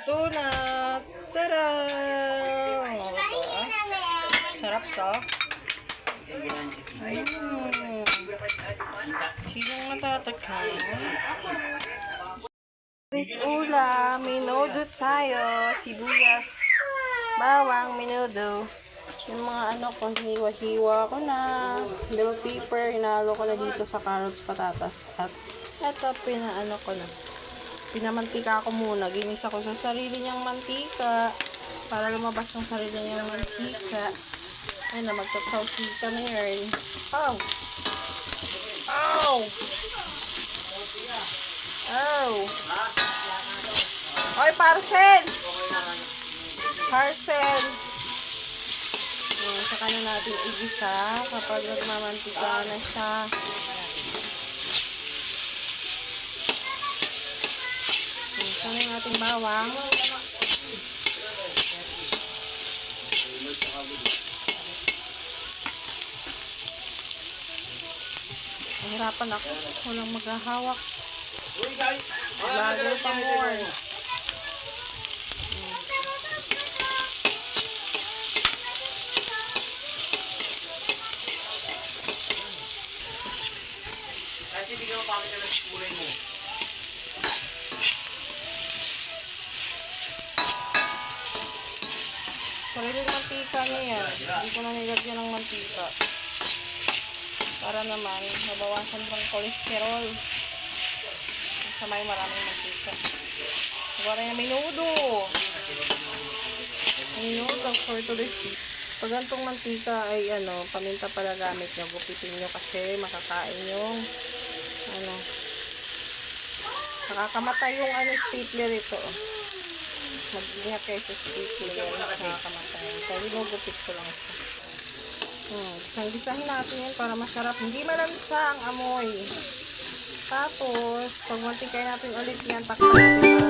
Luto na. Tara! Sarap sa. Sinong natatakam? This ulam, minudo tayo, sibuyas, bawang, minudo. Yung mga ano ko, hiwa-hiwa ko na, bell pepper, hinalo ko na dito sa carrots, patatas. At eto, pinaano ko na. Pinamantika ko muna. Ginisa ko sa sarili niyang mantika para lumabas yung sarili niyang mantika. Ay na, magtatawsi kami ngayon. Oh! Oh! Oh! Oy, parcel! Parcel! Saka na natin igisa kapag nagmamantika na siya. Isa na yung ating bawang. Nahirapan ako. Walang maghahawak. Lago pa more. Kasi bigyan mo pa kami ng kulay mo. Sariling mantika niya yan. Hindi ko na nilagyan ng mantika. Para naman, mabawasan ng cholesterol. Sa may maraming mantika. Siguro yung minudo. Minudo for today's. Pag gantong mantika ay paminta pala gamit nyo. Gupitin nyo kasi makakain yung nakakamatay yung stapler ito. Mag-ingat kayo sa stapler. Nakakamatay. Kaya ginugupit ko lang ito. Gisang-gisahin natin yan para masarap. Hindi malansa ang amoy. Tapos, pag mantikay natin ulit yan, takpan natin